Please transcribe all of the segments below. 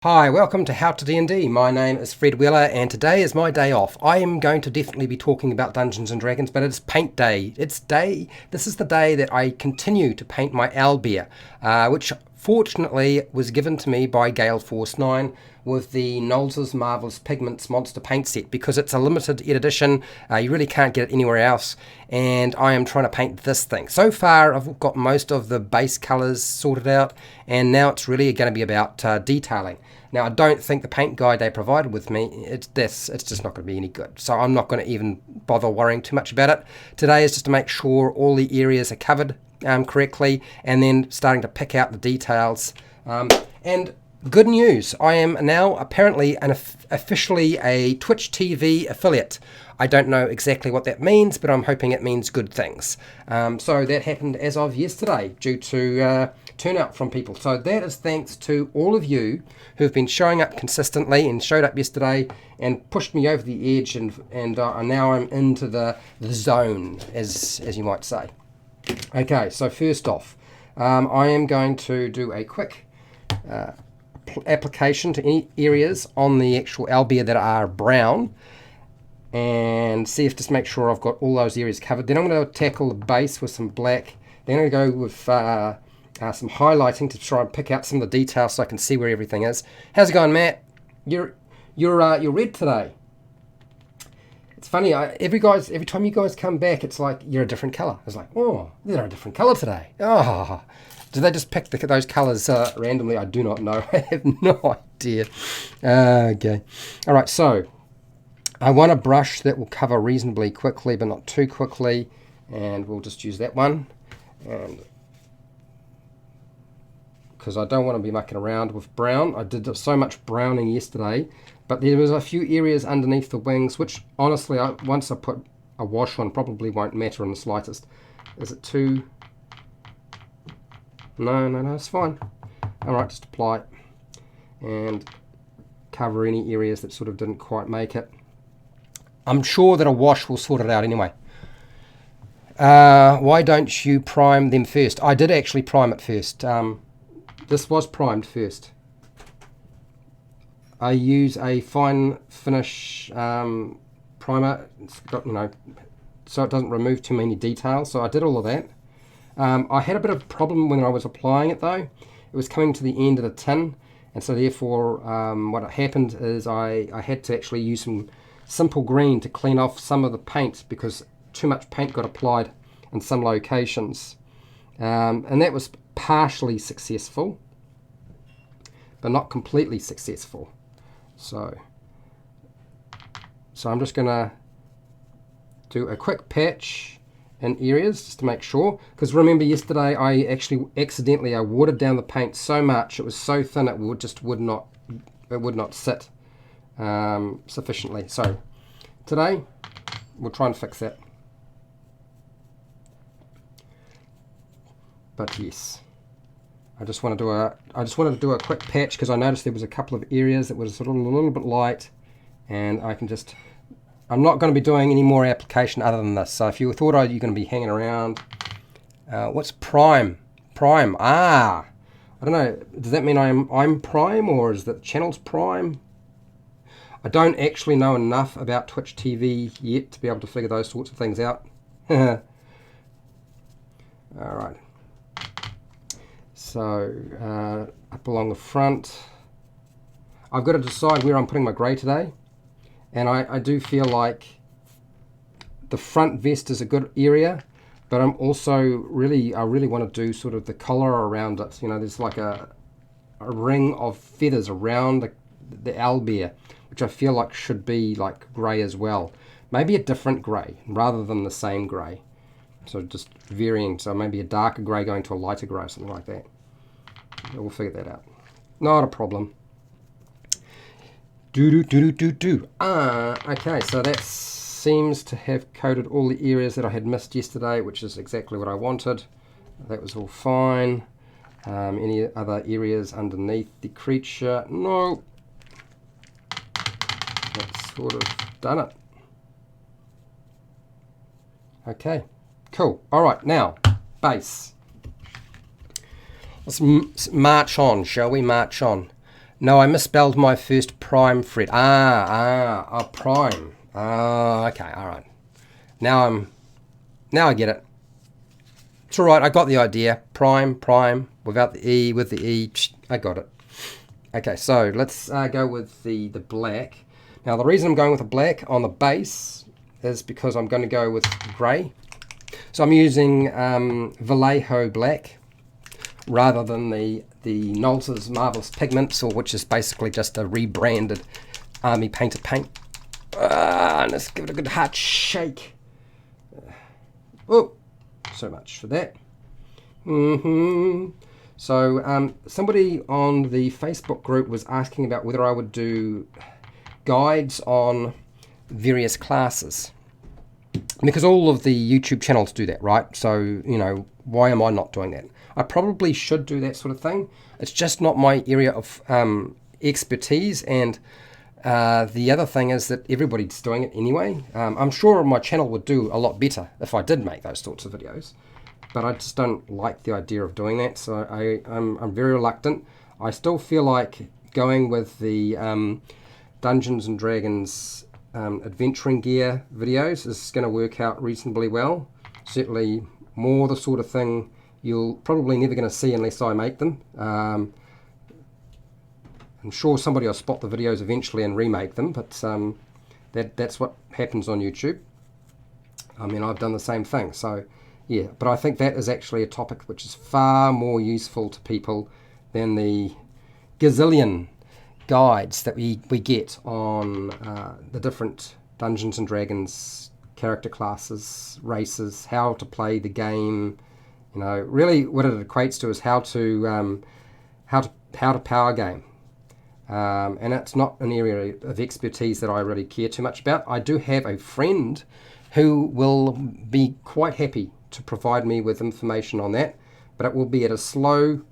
Hi, welcome to How to D&D. My name is Fred Wheeler and today is my day off. I am going to definitely be talking about Dungeons and Dragons, but it's paint day. This is the day that I continue to paint my Owlbear, which fortunately was given to me by Gale Force 9 with the Nolzur's Marvelous Pigments monster paint set because it's a limited edition. You really can't get it anywhere else, and I am trying to paint this thing. So far I've got most of the base colors sorted out, and now it's really going to be about detailing. Now, I don't think the paint guide they provided with me, it's just not going to be any good. So I'm not going to even bother worrying too much about it. Today is just to make sure all the areas are covered correctly, and then starting to pick out the details. And good news, I am now apparently officially a Twitch TV affiliate. I don't know exactly what that means, but I'm hoping it means good things. So that happened as of yesterday due to turnout from people. So that is thanks to all of you who've been showing up consistently and showed up yesterday and pushed me over the edge, and now I'm into the zone, as you might say. Okay, so first off, I am going to do a quick application to any areas on the actual Owlbear that are brown, and see if just make sure I've got all those areas covered. Then I'm going to tackle the base with some black. Then I'm going to go with some highlighting to try and pick out some of the details so I can see where everything is. How's it going, Matt? You're red today. It's funny. Every time you guys come back, it's like you're a different color. It's like, oh, they're a different color today. Oh, did they just pick those colors randomly? I do not know. I have no idea. Okay. All right. So I want a brush that will cover reasonably quickly, but not too quickly, and we'll just use that one. And because I don't want to be mucking around with brown. I did so much browning yesterday, but there was a few areas underneath the wings, which honestly, once I put a wash on, probably won't matter in the slightest. Is it too? No, it's fine. All right, just apply it and cover any areas that sort of didn't quite make it. I'm sure that a wash will sort it out anyway. Why don't you prime them first? I did actually prime it first. This was primed first. I use a fine finish primer. It's got, so it doesn't remove too many details. So I did all of that. I had a bit of a problem when I was applying it though. It was coming to the end of the tin, and so therefore what happened is I had to actually use some simple green to clean off some of the paint because too much paint got applied in some locations, and that was partially successful, but not completely successful. So I'm just gonna do a quick patch in areas just to make sure, because remember yesterday I actually accidentally watered down the paint so much, it was so thin it would not sit sufficiently. So today we'll try and fix that. But yes, I just wanted to do a quick patch because I noticed there was a couple of areas that was a little bit light, and I'm not going to be doing any more application other than this. So if you thought you're going to be hanging around, what's prime? Prime. I don't know. Does that mean I'm prime, or is that the channel's prime? I don't actually know enough about Twitch TV yet to be able to figure those sorts of things out. All right. So up along the front, I've got to decide where I'm putting my grey today, and I do feel like the front vest is a good area, but I'm also I really want to do sort of the collar around it. There's like a ring of feathers around the Owlbear, which I feel like should be like grey as well. Maybe a different grey rather than the same grey. So just varying, so maybe a darker grey going to a lighter grey or something like that. We'll figure that out. Not a problem. Okay, so that seems to have coated all the areas that I had missed yesterday, which is exactly what I wanted. That was all fine. Any other areas underneath the creature? No. That's sort of done it. Okay, cool. All right, now, base. Let's march on, shall we? March on. No, I misspelled my first prime, Fred. Prime. Okay, all right. Now I get it. It's all right. I got the idea. Prime, without the E, with the E. I got it. Okay, so let's go with the black. Now, the reason I'm going with the black on the base is because I'm going to go with grey. So I'm using Vallejo black rather than the Nolzur's Marvelous Pigments, or which is basically just a rebranded Army Painter paint. And let's give it a good hard shake. Oh, so much for that. So somebody on the Facebook group was asking about whether I would do guides on various classes, because all of the YouTube channels do that, right? So, you know, why am I not doing that? I probably should do that sort of thing. It's just not my area of expertise, and the other thing is that everybody's doing it anyway. I'm sure my channel would do a lot better if I did make those sorts of videos, but I just don't like the idea of doing that, so I'm very reluctant. I still feel like going with the Dungeons and Dragons adventuring gear videos is going to work out reasonably well. Certainly more the sort of thing you're probably never going to see unless I make them. I'm sure somebody will spot the videos eventually and remake them, but that's what happens on YouTube. I mean, I've done the same thing, so yeah. But I think that is actually a topic which is far more useful to people than the gazillion guides that we get on the different Dungeons and Dragons character classes, races, how to play the game. You know, really what it equates to is how to power game. And it's not an area of expertise that I really care too much about. I do have a friend who will be quite happy to provide me with information on that, but it will be at a slow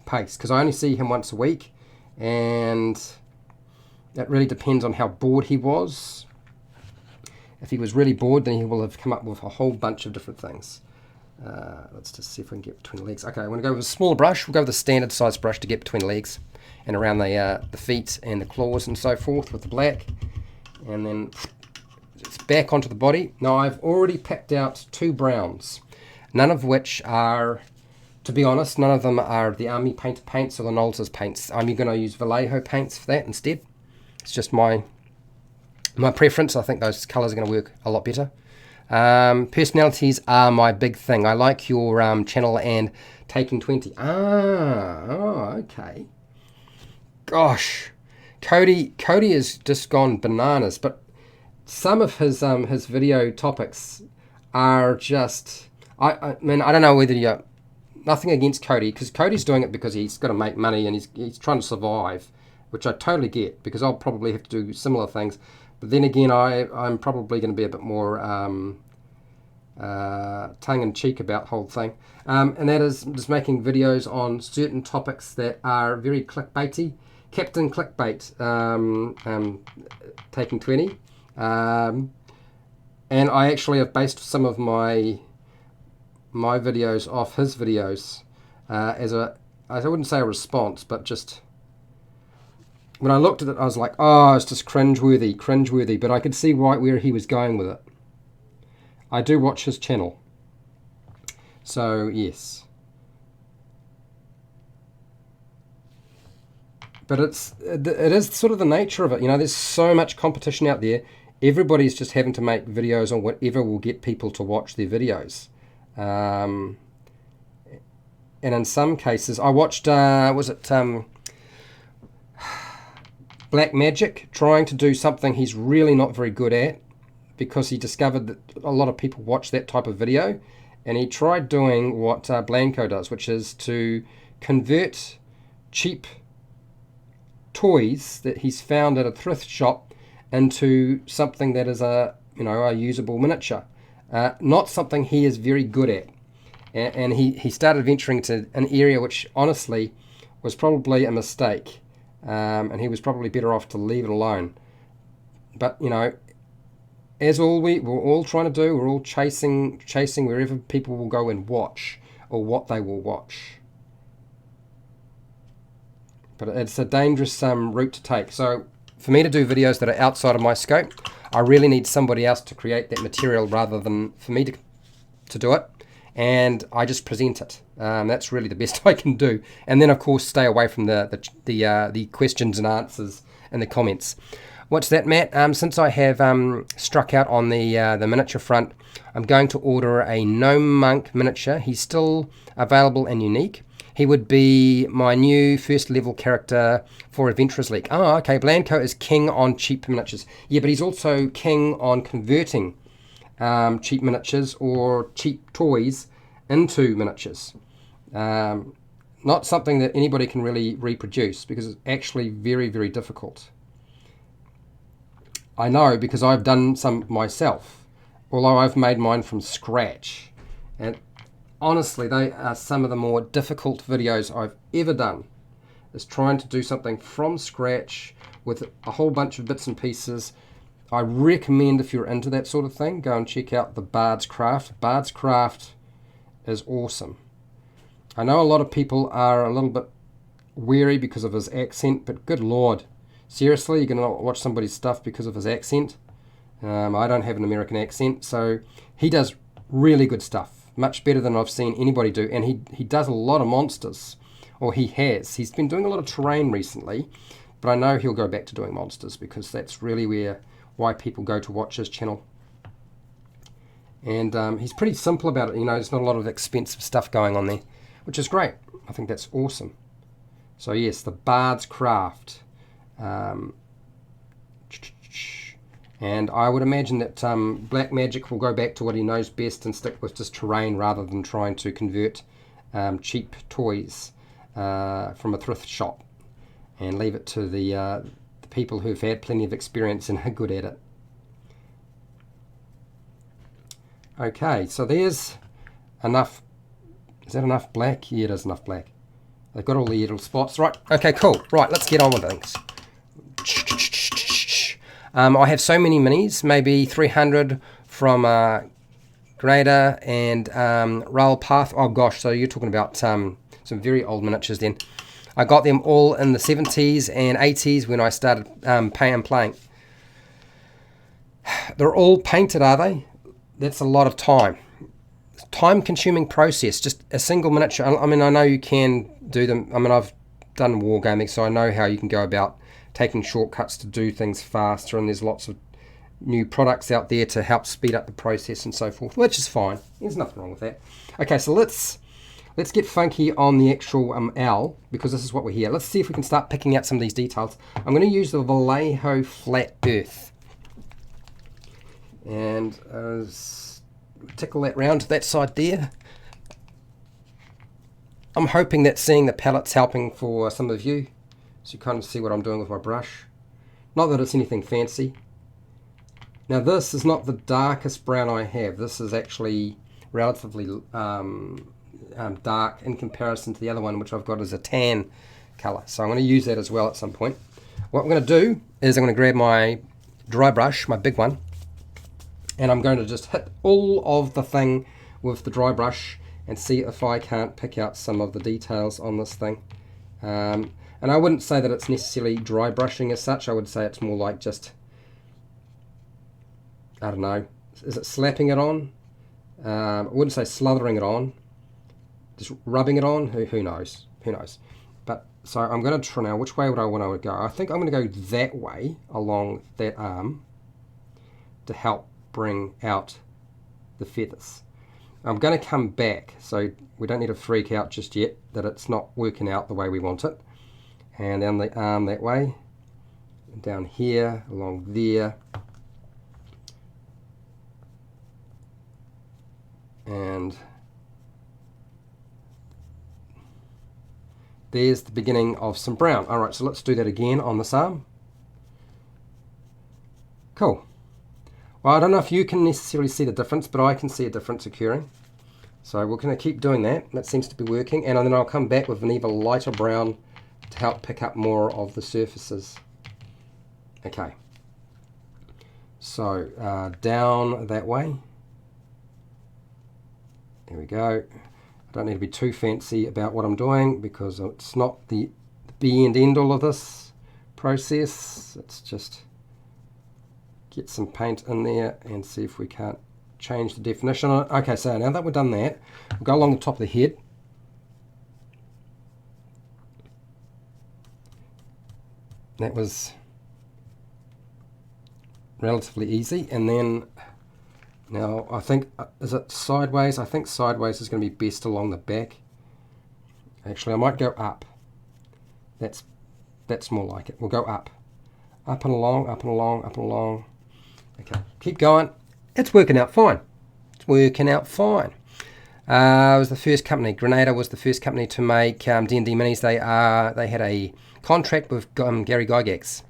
pace because I only see him once a week, and it really depends on how bored he was. If he was really bored, then he will have come up with a whole bunch of different things. Let's just see if we can get between the legs. Okay, I'm going to go with a smaller brush. We'll go with a standard size brush to get between the legs and around the feet and the claws and so forth with the black. And then it's back onto the body. Now, I've already picked out 2 browns, none of which are, to be honest, none of them are the Army Painter paints or the Nolzur's paints. I'm going to use Vallejo paints for that instead. It's just my preference. I think those colours are going to work a lot better. Personalities are my big thing. I like your channel and taking 20. Okay. Gosh, Cody has just gone bananas. But some of his video topics are just. I mean, I don't know whether you're. Nothing against Cody, because Cody's doing it because he's got to make money and he's trying to survive, which I totally get, because I'll probably have to do similar things. But then again, I'm probably going to be a bit more tongue-in-cheek about the whole thing. And that is just making videos on certain topics that are very clickbaity. Captain Clickbait, taking 20. And I actually have based some of my videos off his videos as I wouldn't say a response, but just... When I looked at it, I was like, oh, it's just cringeworthy, but I could see where he was going with it. I do watch his channel. So, yes. But it is sort of the nature of it. You know, there's so much competition out there. Everybody's just having to make videos on whatever will get people to watch their videos. And in some cases, I watched, Black Magic trying to do something he's really not very good at, because he discovered that a lot of people watch that type of video, and he tried doing what Blanco does, which is to convert cheap toys that he's found at a thrift shop into something that is a usable miniature, not something he is very good at, and he started venturing into an area which honestly was probably a mistake. And he was probably better off to leave it alone. But, you know, as we're all trying to do, we're all chasing wherever people will go and watch, or what they will watch. but it's a dangerous route to take. So for me to do videos that are outside of my scope, I really need somebody else to create that material rather than for me to do it, and I just present it. That's really the best I can do, and then of course stay away from the questions and answers in the comments. What's that, Matt? Since I have struck out on the miniature front, I'm going to order a Gnome Monk miniature. He's still available and unique. He would be my new first level character for Adventurers League. Oh, okay. Blanco is king on cheap miniatures. Yeah, but he's also king on converting cheap miniatures or cheap toys into miniatures. Not something that anybody can really reproduce because it's actually very, very difficult. I know because I've done some myself, although I've made mine from scratch. And honestly, they are some of the more difficult videos I've ever done, is trying to do something from scratch with a whole bunch of bits and pieces. I recommend, if you're into that sort of thing, go and check out the Bard's Craft. Bard's Craft is awesome. I know a lot of people are a little bit weary because of his accent, but good lord, seriously, you're going to watch somebody's stuff because of his accent? I don't have an American accent, so he does really good stuff, much better than I've seen anybody do, and he does a lot of monsters, or he has. He's been doing a lot of terrain recently, but I know he'll go back to doing monsters because that's really why people go to watch his channel. And he's pretty simple about it, you know, there's not a lot of expensive stuff going on there, which is great. I think that's awesome. So yes, the Bard's Craft. And I would imagine that Black Magic will go back to what he knows best and stick with just terrain rather than trying to convert cheap toys from a thrift shop and leave it to the people who've had plenty of experience and are good at it. Okay, so there's enough. Is that enough black? Yeah, it is enough black. They've got all the little spots. Right, okay, cool. Right, let's get on with things. I have so many minis, maybe 300 from Grader and Rail Path. Oh gosh, so you're talking about some very old miniatures then. I got them all in the 70s and 80s when I started playing. They're all painted, are they? That's a lot of time. Time-consuming process, just a single miniature. I mean, I know you can do them. I mean, I've done wargaming, so I know how you can go about taking shortcuts to do things faster, and there's lots of new products out there to help speed up the process and so forth, which is fine. There's nothing wrong with that. Okay, so let's get funky on the actual owl, because this is what we're here. Let's see if we can start picking out some of these details. I'm going to use the Vallejo flat earth, and tickle that round to that side there. I'm hoping that seeing the palette's helping for some of you, so you kind of see what I'm doing with my brush. Not that it's anything fancy. Now this is not the darkest brown I have. This is actually relatively dark in comparison to the other one, which I've got as a tan color. So I'm going to use that as well at some point. What I'm going to do is I'm going to grab my dry brush, my big one, and I'm going to just hit all of the thing with the dry brush and see if I can't pick out some of the details on this thing. And I wouldn't say that it's necessarily dry brushing as such. I would say it's more like just, I don't know, is it slapping it on? I wouldn't say slathering it on. Just rubbing it on? Who knows? Who knows? But so I'm going to try now. Which way would I want to go? I think I'm going to go that way along that arm to help bring out the feathers. I'm going to come back, so we don't need to freak out just yet that it's not working out the way we want it. And down the arm that way, down here, along there, and there's the beginning of some brown. Alright, so let's do that again on this arm. Cool. Well, I don't know if you can necessarily see the difference, but I can see a difference occurring. So we're going to keep doing that. That seems to be working. And then I'll come back with an even lighter brown to help pick up more of the surfaces. Okay. So down that way. There we go. I don't need to be too fancy about what I'm doing because it's not the be and end all of this process. Let's just get some paint in there and see if we can't change the definition on it. Okay, so now that we've done that, we'll go along the top of the head. That was relatively easy. And then now I think, is it sideways? I think sideways is going to be best along the back. Actually, I might go up. That's more like it. We'll go up. Up and along, up and along, up and along. Okay, keep going. It's working out fine. It's working out fine. It was the first company. Grenada was the first company to make D&D minis. They had a contract with Gary Gygax.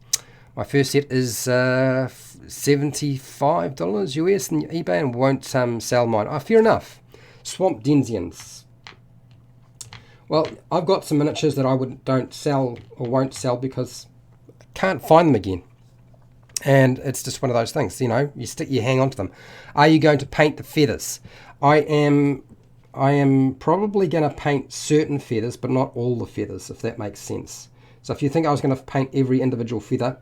My first set is $75 US on eBay and won't sell mine. Oh, fair enough. Swamp Denzians. Well, I've got some miniatures that I don't sell or won't sell because I can't find them again. And it's just one of those things, you know, you hang on to them. Are you going to paint the feathers? I am probably going to paint certain feathers, but not all the feathers, if that makes sense. So if you think I was going to paint every individual feather,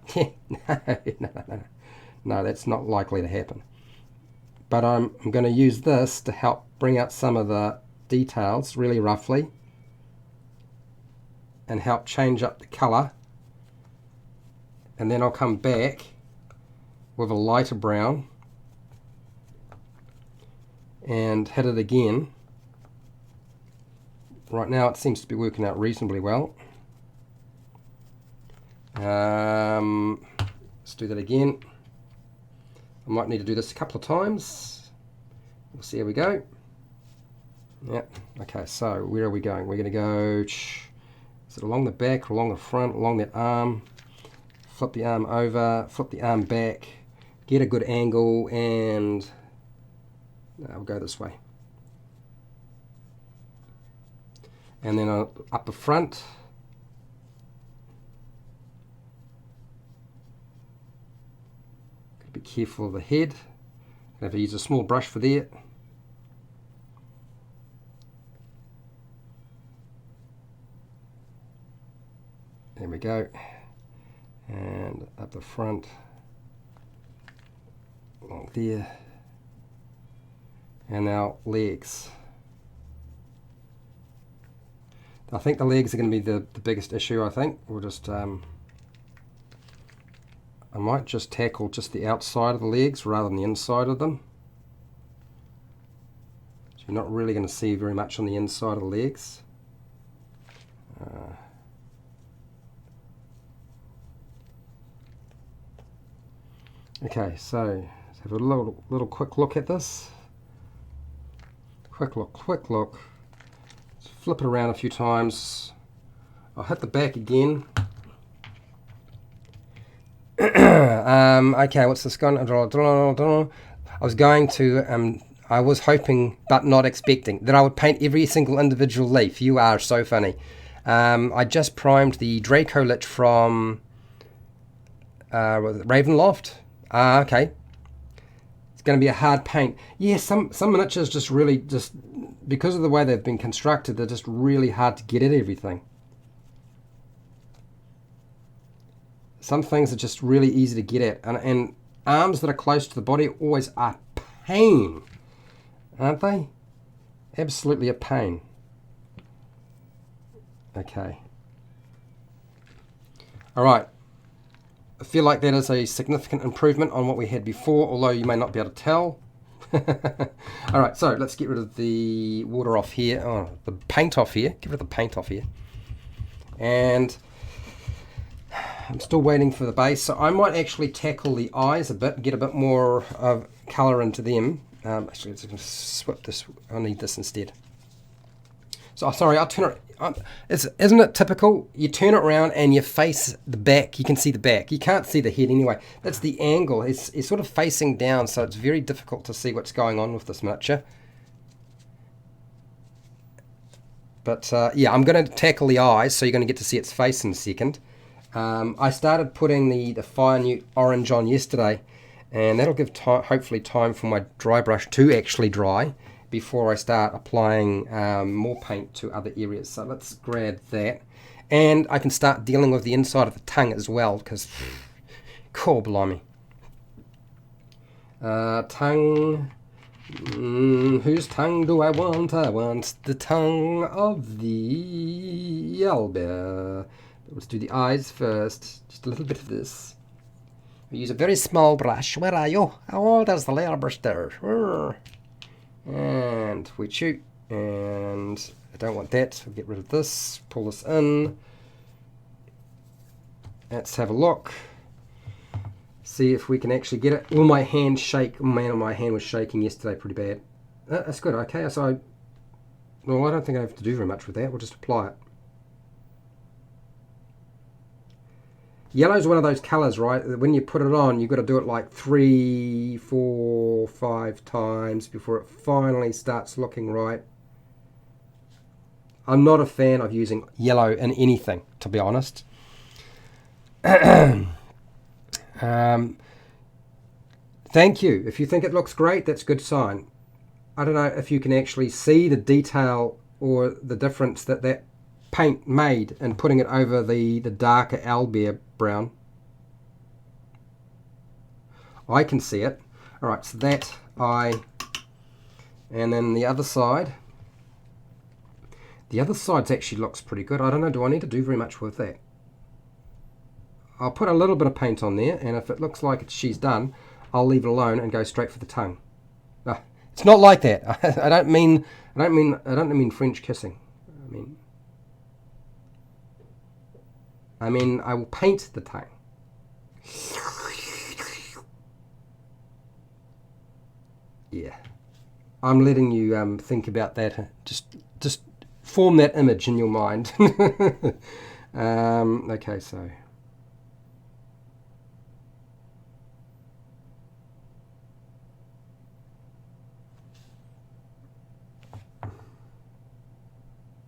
no, that's not likely to happen. But I'm going to use this to help bring out some of the details really roughly and help change up the colour. And then I'll come back with a lighter brown and hit it again. Right now it seems to be working out reasonably well. Let's do that again. I might need to do this a couple of times. We'll see how we go. Yep. Okay, so where are we going? We're going to go, is it along the back, or along the front, along that arm? Flip the arm over, flip the arm back, get a good angle, and we'll go this way. And then up the front. Be careful of the head. I have to use a small brush for that. There we go. And up the front, along there, and now legs. I think the legs are going to be the biggest issue. I think we'll just I might just tackle just the outside of the legs rather than the inside of them. So you're not really going to see very much on the inside of the legs. Okay, so let's have a little quick look at this. Quick look. Let's flip it around a few times. I'll hit the back again. Okay, what's this gone? I was hoping but not expecting that I would paint every single individual leaf. You are so funny. I just primed the Draco Lich from Ravenloft. Okay. It's going to be a hard paint. Yeah, some miniatures just because of the way they've been constructed, they're just really hard to get at everything. Some things are just really easy to get at, and arms that are close to the body always are pain, aren't they? Absolutely a pain. Okay. All right. I feel like that is a significant improvement on what we had before, although you may not be able to tell. All right, so let's get rid of the water off here. Oh, the paint off here. Get rid of the paint off here. And I'm still waiting for the base, so I might actually tackle the eyes a bit, get a bit more of colour into them. Actually, let's swap this. I'll need this instead. So, sorry, I'll turn it. Isn't it typical? You turn it around and you face the back. You can see the back. You can't see the head anyway. That's the angle. It's sort of facing down, so it's very difficult to see what's going on with this miniature. But yeah, I'm going to tackle the eyes, so you're going to get to see its face in a second. I started putting the firenewt orange on yesterday, and that'll give hopefully time for my dry brush to actually dry before I start applying more paint to other areas. So let's grab that. And I can start dealing with the inside of the tongue as well, because, cool, blimey. Tongue. Whose tongue do I want? I want the tongue of the owlbear. Let's do the eyes first. Just a little bit of this. We use a very small brush. Where are you? Oh, there's the little brush there. And we chew. And I don't want that. We'll get rid of this. Pull this in. Let's have a look. See if we can actually get it. Will my hand shake? Oh, man, my hand was shaking yesterday pretty bad. That's good. Okay, so well, I don't think I have to do very much with that. We'll just apply it. Yellow's one of those colours, right? When you put it on, you've got to do it like 3, 4, 5 times before it finally starts looking right. I'm not a fan of using yellow in anything, to be honest. Thank you. If you think it looks great, that's a good sign. I don't know if you can actually see the detail or the difference that that paint made in putting it over the darker owlbear brown. I can see it. All right, so that eye, and then the other side. The other side actually looks pretty good. I don't know, do I need to do very much with that? I'll put a little bit of paint on there, and if it looks like she's done, I'll leave it alone and go straight for the tongue. It's not like that. I don't mean French kissing. I mean I will paint the tongue. Yeah, I'm letting you think about that. Just form that image in your mind. Okay, so.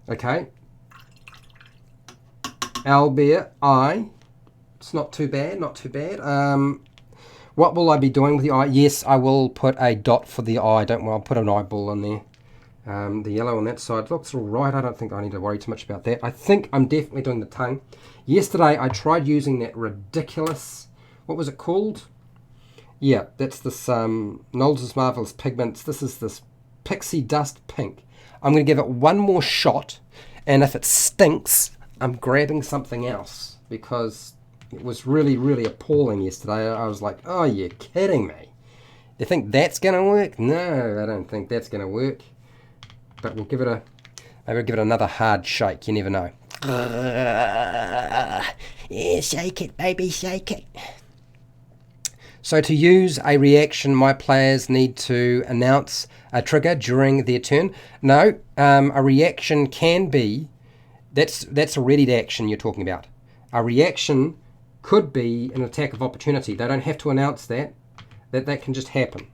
Okay. Owlbear eye. It's not too bad, not too bad. What will I be doing with the eye? Yes, I will put a dot for the eye. Don't worry, I'll put an eyeball in there. The yellow on that side looks all right. I don't think I need to worry too much about that. I think I'm definitely doing the tongue. Yesterday I tried using that ridiculous, what was it called? Yeah, that's this Nolzur's Marvelous Pigments. This is this pixiedust pink. I'm going to give it one more shot, and if it stinks, I'm grabbing something else, because it was really, really appalling yesterday. I was like, oh, you're kidding me. You think that's going to work? No, I don't think that's going to work. But we'll give it a, maybe we'll give it another hard shake. You never know. Yeah, shake it, baby, shake it. So to use a reaction, my players need to announce a trigger during their turn. No, a reaction can be, that's a readied action you're talking about. A reaction could be an attack of opportunity. They don't have to announce that. That can just happen,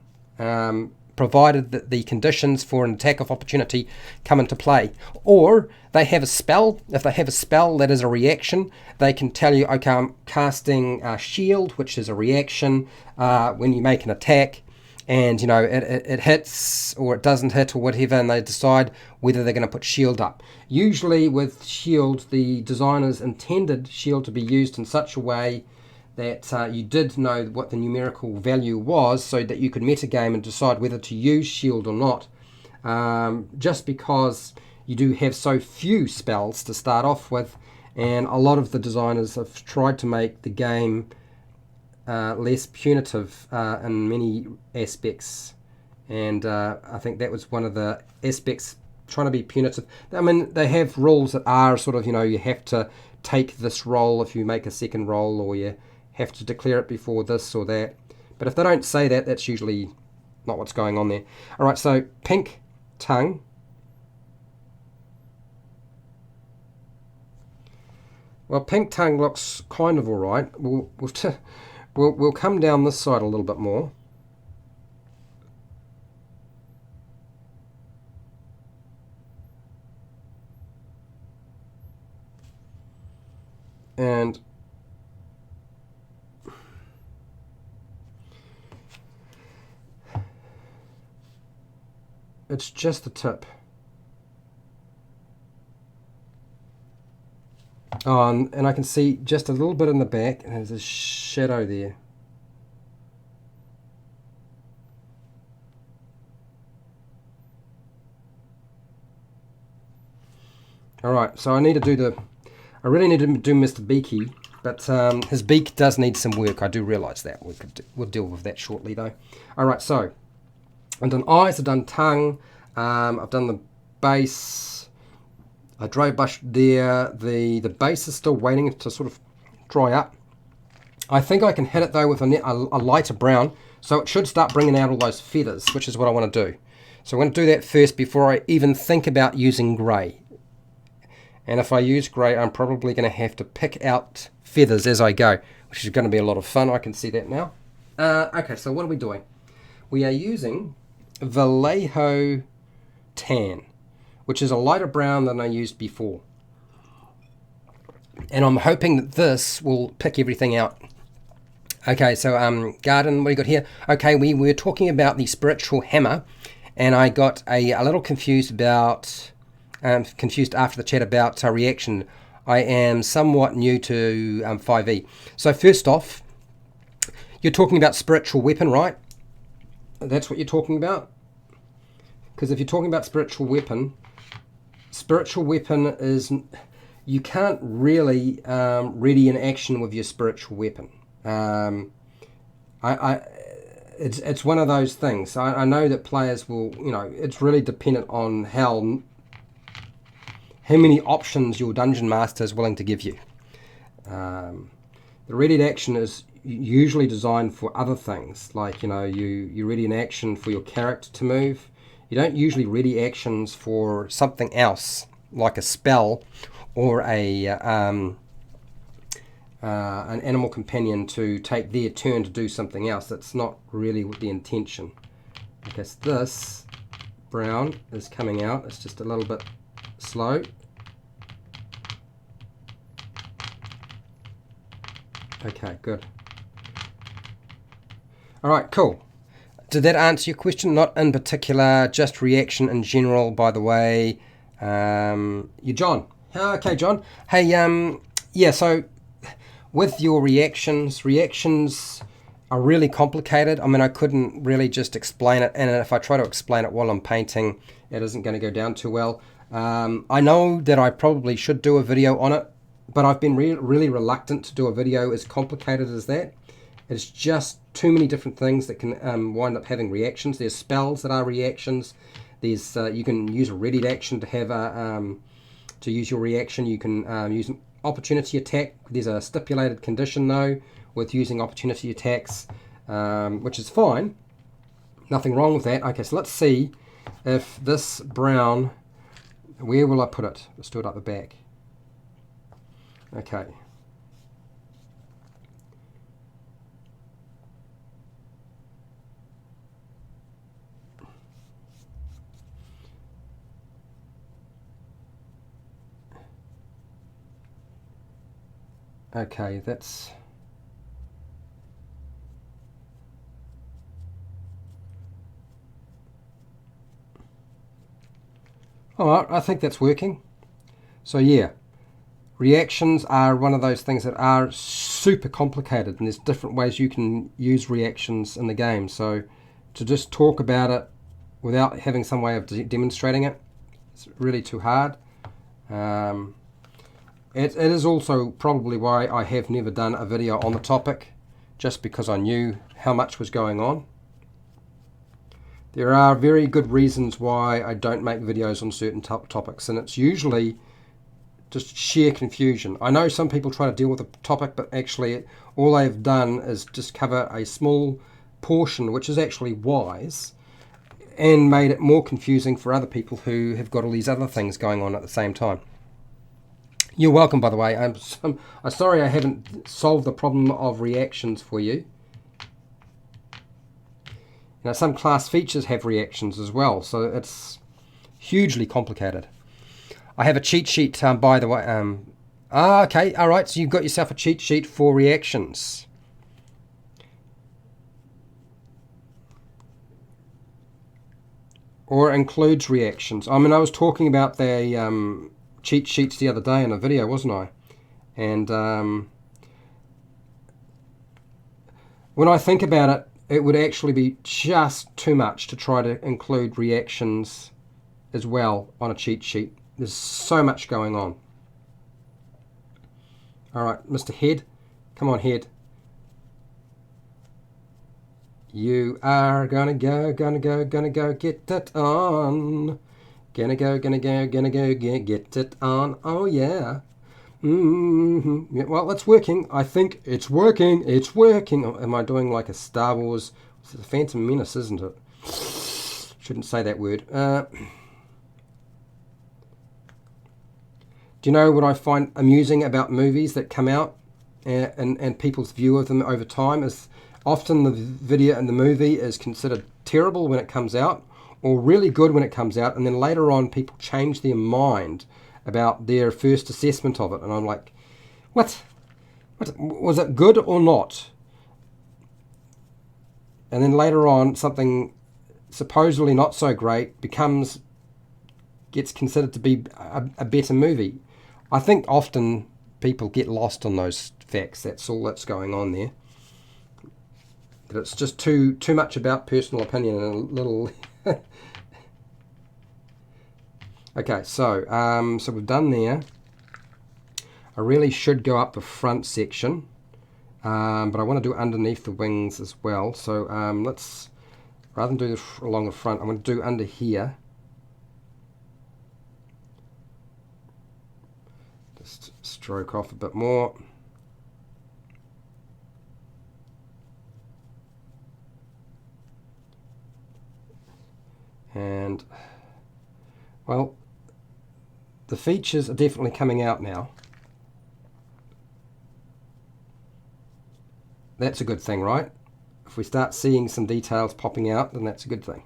provided that the conditions for an attack of opportunity come into play. Or they have a spell. If they have a spell that is a reaction, they can tell you, okay, I'm casting Shield, which is a reaction when you make an attack, and it hits or it doesn't hit or whatever, and they decide whether they're going to put Shield up. Usually with Shield, the designers intended Shield to be used in such a way that you did know what the numerical value was, so that you could metagame and decide whether to use Shield or not. Just because you do have so few spells to start off with, and a lot of the designers have tried to make the game less punitive in many aspects, and I think that was one of the aspects, trying to be punitive. I mean, they have rules that are sort of, you have to take this roll if you make a second roll, or you have to declare it before this or that. But if they don't say that, that's usually not what's going on there. All right, so pink tongue. Well, pink tongue looks kind of all right. We'll come down this side a little bit more. And it's just the tip. Oh, and I can see just a little bit in the back, and there's a shadow there. Alright, so I need to do I really need to do Mr. Beaky, but his beak does need some work. I do realise that. We'll deal with that shortly, though. Alright, so I've done eyes, I've done tongue, I've done the base. I dry brushed there. The base is still waiting to sort of dry up. I think I can hit it, though, with a lighter brown, so it should start bringing out all those feathers, which is what I want to do. So I'm going to do that first before I even think about using grey. And if I use grey, I'm probably going to have to pick out feathers as I go, which is going to be a lot of fun. I can see that now. Okay, so what are we doing? We are using Vallejo Tan, which is a lighter brown than I used before. And I'm hoping that this will pick everything out. Okay, so garden, what do you got here? Okay, we were talking about the spiritual hammer, and I got a little confused about... confused after the chat about reaction. I am somewhat new to 5e. So first off, you're talking about spiritual weapon, right? That's what you're talking about? Because if you're talking about spiritual weapon is... You can't really ready an action with your spiritual weapon. It's one of those things. I know that players will, it's really dependent on how many options your dungeon master is willing to give you. The readied action is usually designed for other things, like you ready an action for your character to move. You don't usually ready actions for something else, like a spell or an animal companion to take their turn to do something else. That's not really the intention. Okay, so this brown is coming out. It's just a little bit slow. Okay, good. Alright, cool. Did that answer your question? Not in particular, just reaction in general, by the way. You're John. Okay, John. Hey, yeah, so with your reactions are really complicated. I mean, I couldn't really just explain it, and if I try to explain it while I'm painting, it isn't going to go down too well. I know that I probably should do a video on it, but I've been really reluctant to do a video as complicated as that. It's just too many different things that can wind up having reactions. There's spells that are reactions. There's you can use a readied action to have to use your reaction. You can use an opportunity attack. There's a stipulated condition though with using opportunity attacks, which is fine. Nothing wrong with that. Okay, so let's see if this brown, where will I put it? Let's do it up the back. Okay. Okay, that's... Alright, I think that's working. So yeah, reactions are one of those things that are super complicated, and there's different ways you can use reactions in the game. So to just talk about it without having some way of demonstrating it, it's really too hard. It is also probably why I have never done a video on the topic, just because I knew how much was going on. There are very good reasons why I don't make videos on certain topics, and it's usually just sheer confusion. I know some people try to deal with the topic, but actually all they've done is just cover a small portion, which is actually wise, and made it more confusing for other people who have got all these other things going on at the same time. You're welcome, by the way. I'm sorry I haven't solved the problem of reactions for you. Now, some class features have reactions as well, so it's hugely complicated. I have a cheat sheet, by the way. Okay, all right, so you've got yourself a cheat sheet for reactions. Or includes reactions. I mean, I was talking about the cheat sheets the other day in a video, wasn't I? And when I think about it, it would actually be just too much to try to include reactions as well on a cheat sheet. There's so much going on. Alright, Mr. Head, come on, Head. You are gonna go, get it on. Gonna go, get it on. Oh yeah. Yeah, well, it's working. I think it's working. It's working. Am I doing like a Star Wars? It's the Phantom Menace, isn't it? Shouldn't say that word. Do you know what I find amusing about movies that come out and people's view of them over time is often the video in the movie is considered terrible when it comes out or really good when it comes out, and then later on people change their mind about their first assessment of it, and I'm like, what was it good or not? And then later on something supposedly not so great gets considered to be a better movie. I think often people get lost on those facts. That's all that's going on there. But it's just too much about personal opinion and a little. Okay, so we've done there. I really should go up the front section, but I want to do underneath the wings as well. So let's, rather than do this along the front, I'm going to do under here. Just stroke off a bit more. And, well, the features are definitely coming out now. That's a good thing, right? If we start seeing some details popping out, then that's a good thing.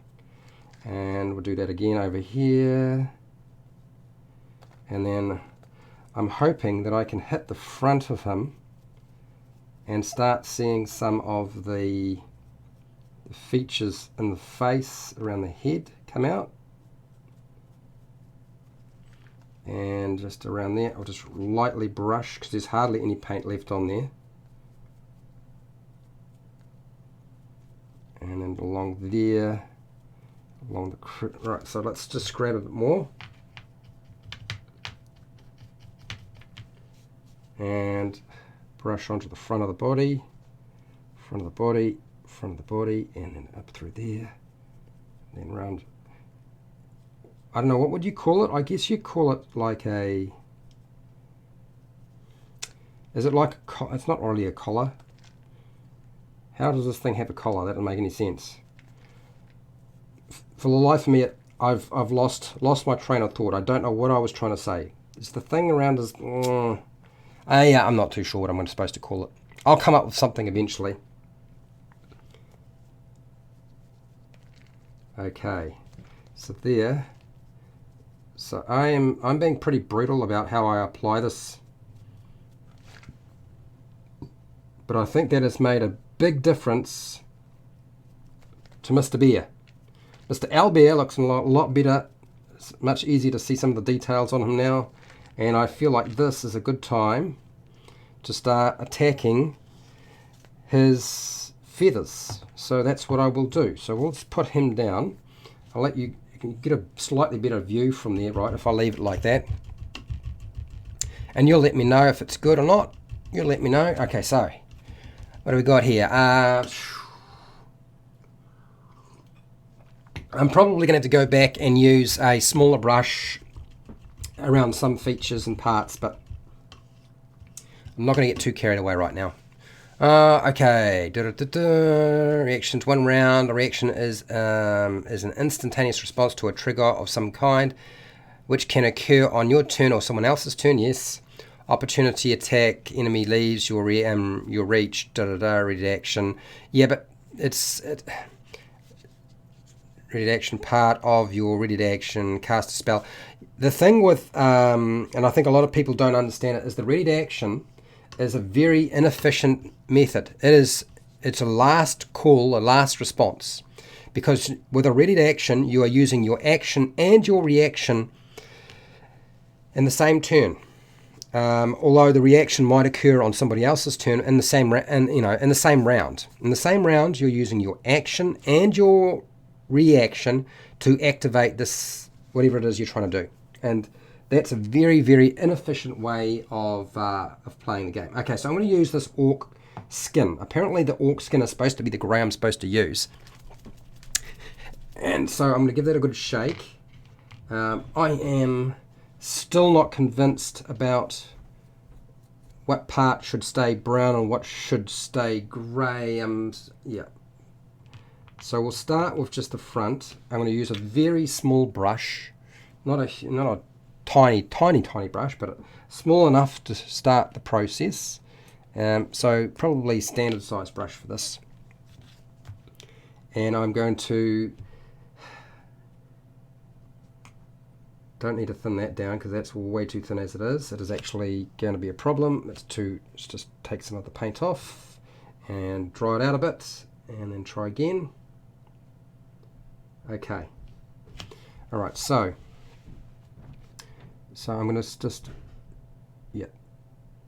And we'll do that again over here. And then I'm hoping that I can hit the front of him and start seeing some of the features in the face around the head come out. And just around there, I'll just lightly brush because there's hardly any paint left on there. And then along there, along the, right, so let's just grab a bit more. And brush onto the front of the body, front of the body, front of the body, and then up through there, and then round. I don't know, what would you call it? I guess you call it like a, is it like a, it's not really a collar. How does this thing have a collar? That doesn't make any sense. For the life of me, I've lost my train of thought. I don't know what I was trying to say. It's the thing around is, yeah, I'm not too sure what I'm supposed to call it. I'll come up with something eventually. Okay, so there. So I'm being pretty brutal about how I apply this, but I think that has made a big difference to Mr. Bear. Mr. Owlbear looks a lot better. It's much easier to see some of the details on him now, and I feel like this is a good time to start attacking his feathers. So that's what I will do. So we'll just put him down. I'll let you can get a slightly better view from there, right, if I leave it like that. And you'll let me know if it's good or not. You'll let me know. Okay, so what do we got here? I'm probably going to have to go back and use a smaller brush around some features and parts, but I'm not going to get too carried away right now. Okay, reactions 1 round. A reaction is an instantaneous response to a trigger of some kind, which can occur on your turn or someone else's turn. Yes. Opportunity attack. Enemy leaves your reach. Ready action. Yeah, but ready action, part of your ready action. Cast a spell. The thing with and I think a lot of people don't understand it, is the ready action is a very inefficient method. It's a last call, a last response, because with a ready to action you are using your action and your reaction in the same turn. although the reaction might occur on somebody else's turn in the same in the same round. In the same round, you're using your action and your reaction to activate this whatever it is you're trying to do, and that's a very, very inefficient way of playing the game. Okay, so I'm going to use this orc skin. Apparently, the orc skin is supposed to be the grey I'm supposed to use, and so I'm going to give that a good shake. I am still not convinced about what part should stay brown and what should stay grey. Yeah. So we'll start with just the front. I'm going to use a very small brush, not a tiny brush, but small enough to start the process. So probably standard size brush for this. And I'm going to, don't need to thin that down because that's way too thin as it is. It is actually going to be a problem. Let's just take some of the paint off and dry it out a bit and then try again. Okay. All right, so I'm going to just, yeah,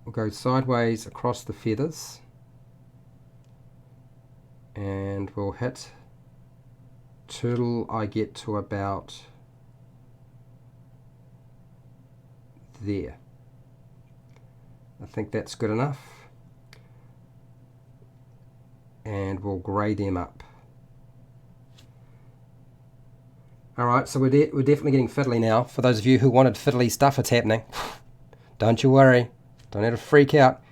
we'll go sideways across the feathers and we'll hit till I get to about there. I think that's good enough, and we'll grey them up. Alright, so we're definitely getting fiddly now. For those of you who wanted fiddly stuff, it's happening. Don't you worry. Don't have to freak out.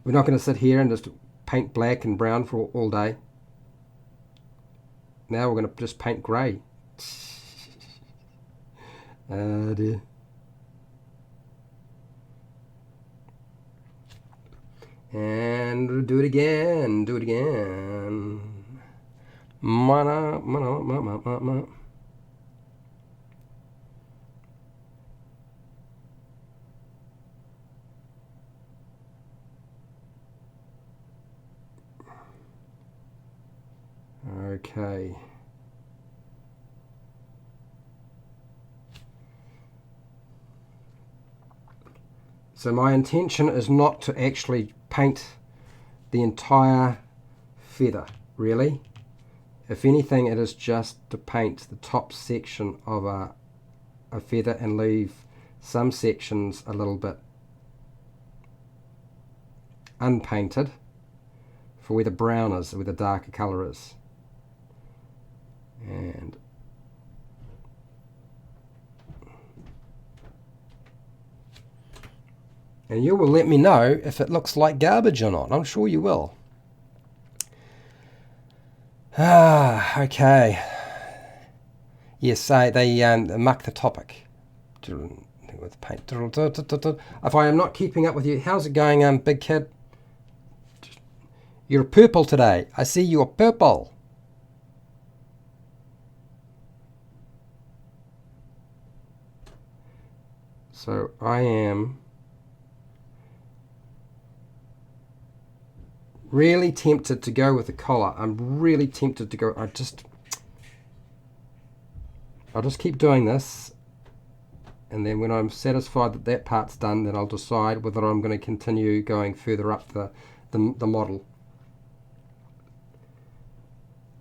We're not going to sit here and just paint black and brown for all day. Now we're going to just paint grey. Oh dear. And do it again, do it again. Mana, mana, mana, mana, mana. Okay. So my intention is not to actually paint the entire feather, really. If anything, it is just to paint the top section of a feather and leave some sections a little bit unpainted for where the brown is, where the darker colour is. And you will let me know if it looks like garbage or not. I'm sure you will. Okay. Yes, they muck the topic with paint. If I am not keeping up with you, how's it going, big kid? You're purple today. I see you're purple. So I am really tempted to go with the collar. I'm really tempted to go. I'll just keep doing this, and then when I'm satisfied that that part's done, then I'll decide whether I'm going to continue going further up the model,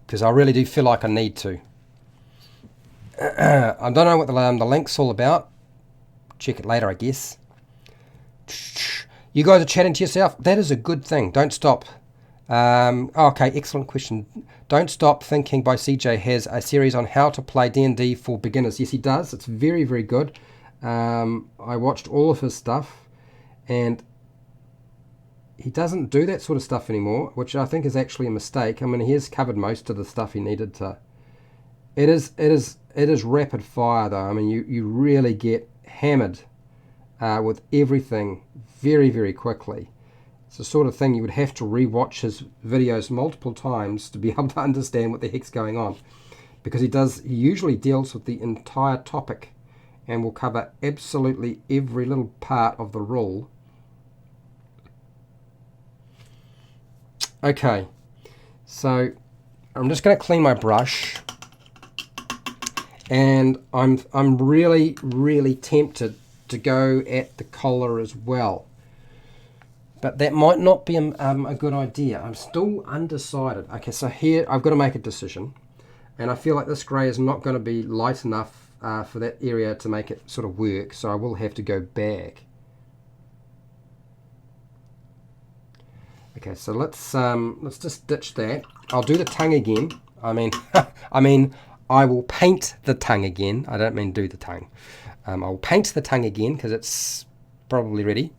because I really do feel like I need to. I don't know what the link's all about. Check it later, I guess. You guys are chatting to yourself. That is a good thing. Don't stop. Okay, excellent question. Don't Stop Thinking by CJ has a series on how to play D&D for beginners. Yes, he does. It's very, very good. I watched all of his stuff, and he doesn't do that sort of stuff anymore, which I think is actually a mistake. I mean, he has covered most of the stuff he needed to. It is rapid fire, though. I mean, you really get hammered with everything very, very quickly. It's the sort of thing you would have to re-watch his videos multiple times to be able to understand what the heck's going on, because he usually deals with the entire topic and will cover absolutely every little part of the rule. Okay, so I'm just going to clean my brush, And I'm really tempted to go at the collar as well, but that might not be a good idea. I'm still undecided. Okay, so here I've got to make a decision, and I feel like this grey is not going to be light enough for that area to make it sort of work, so I will have to go back. Okay, so let's just ditch that. I'll do the tongue again. I will paint the tongue again. I don't mean do the tongue. I'll paint the tongue again because it's probably ready.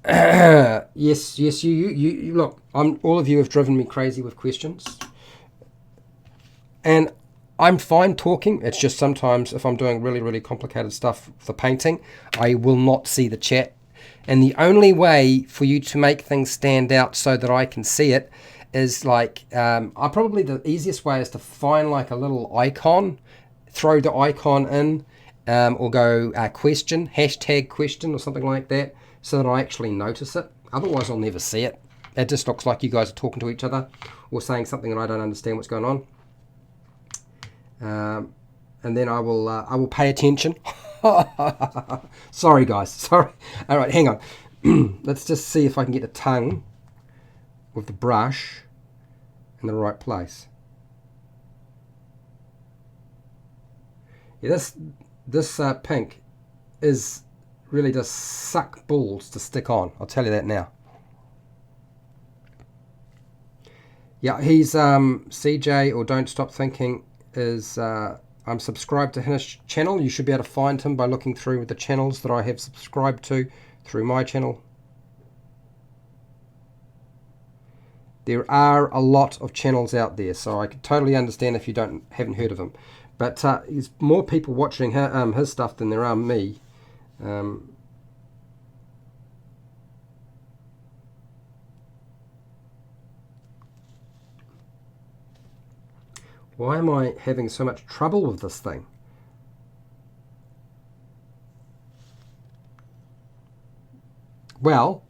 Yes, you look. All of you have driven me crazy with questions, and I'm fine talking. It's just sometimes if I'm doing really complicated stuff for painting, I will not see the chat. And the only way for you to make things stand out so that I can see it is like, probably the easiest way is to find like a little icon, throw the icon in, or go question, hashtag question or something like that, so that I actually notice it. Otherwise I'll never see it. It just looks like you guys are talking to each other or saying something and I don't understand what's going on. And then I will pay attention. Sorry guys, sorry. All right, hang on. Let's just see if I can get the tongue with the brush in the right place. Yeah, this pink is really just suck balls to stick on. I'll tell you that now. Yeah, he's CJ or Don't Stop Thinking is I'm subscribed to his channel. You should be able to find him by looking through the channels that I have subscribed to through my channel. There are a lot of channels out there, so I can totally understand if you haven't heard of him. But there's more people watching his stuff than there are me. Why am I having so much trouble with this thing? Well,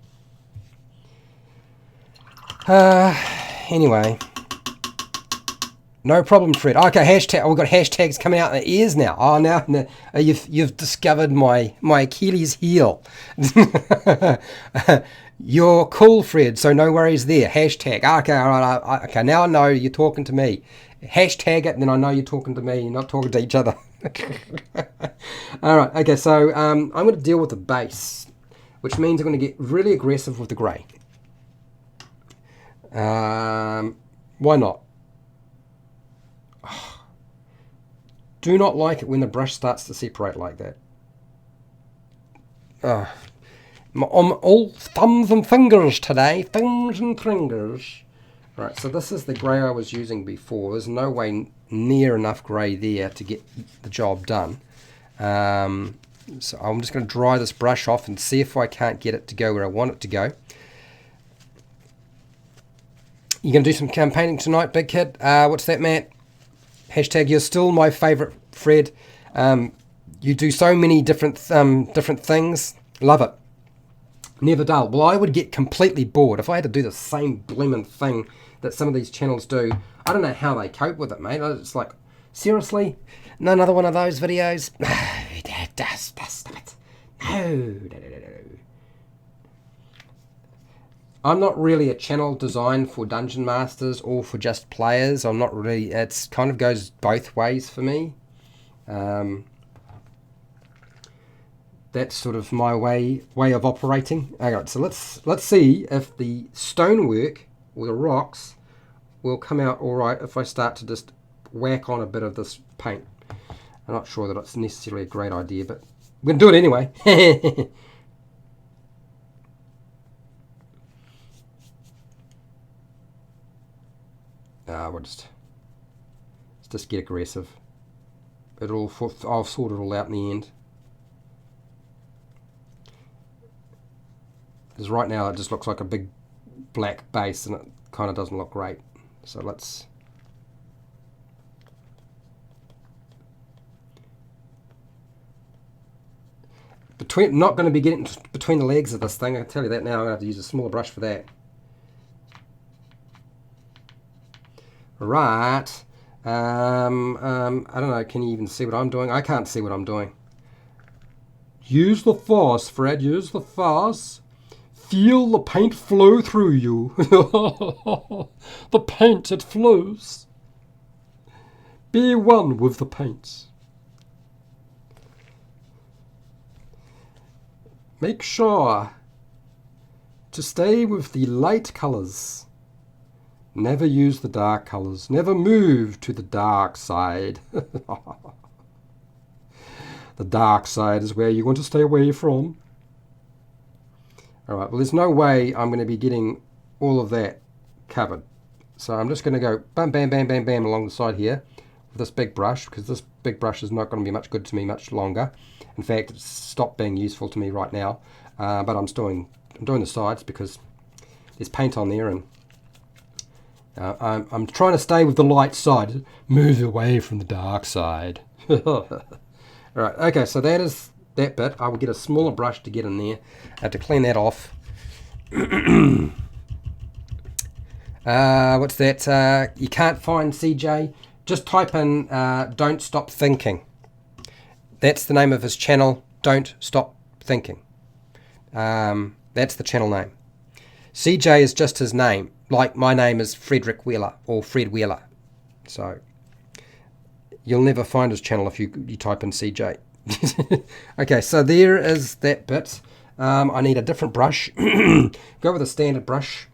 anyway, no problem, Fred. Okay, hashtag. We've got hashtags coming out in the ears now. Oh, now you've discovered my Achilles heel. You're cool, Fred. So no worries there. Hashtag. Okay, all right. Okay, now I know you're talking to me. Hashtag it, and then I know you're talking to me. You're not talking to each other. All right. Okay, so I'm going to deal with the base, which means I'm going to get really aggressive with the grey. Why not? Do not like it when the brush starts to separate like that. I'm all thumbs and fingers today. Thumbs and fingers. Right, so this is the grey I was using before. There's no way near enough grey there to get the job done. So I'm just going to dry this brush off and see if I can't get it to go where I want it to go. You going to do some campaigning tonight, big kid? What's that, Matt? Hashtag, you're still my favourite, Fred. You do so many different things. Love it. Never dull. Well, I would get completely bored if I had to do the same blooming thing that some of these channels do. I don't know how they cope with it, mate. It's like, seriously? Another one of those videos? Stop it. No. I'm not really a channel designed for Dungeon Masters or for just players. I'm not really. It's kind of goes both ways for me. That's sort of my way of operating. Alright, so let's see if the stonework or the rocks will come out alright if I start to just whack on a bit of this paint. I'm not sure that it's necessarily a great idea, but we're going to do it anyway. Let's just get aggressive. I'll sort it all out in the end. Because right now it just looks like a big black base and it kind of doesn't look great. So let's... not going to be getting between the legs of this thing, I can tell you that now. I'm going to have to use a smaller brush for that. Right, I don't know, can you even see what I'm doing? I can't see what I'm doing. Use the force, Fred, use the force. Feel the paint flow through you. The paint, it flows. Be one with the paint. Make sure to stay with the light colours. Never use the dark colours. Never move to the dark side. The dark side is where you want to stay away from. Alright, well there's no way I'm going to be getting all of that covered. So I'm just going to go bam, bam, bam, bam, bam along the side here with this big brush, because this big brush is not going to be much good to me much longer. In fact, it's stopped being useful to me right now. But I'm doing the sides because there's paint on there, and I'm trying to stay with the light side. Move away from the dark side. Alright, okay, so that is that bit. I will get a smaller brush to get in there to clean that off. What's that? You can't find CJ? Just type in Don't Stop Thinking. That's the name of his channel, Don't Stop Thinking. That's the channel name. CJ is just his name, like my name is Frederick Wheeler or Fred Wheeler. So you'll never find his channel if you type in CJ. Okay, so there is that bit. I need a different brush. Go with a standard brush.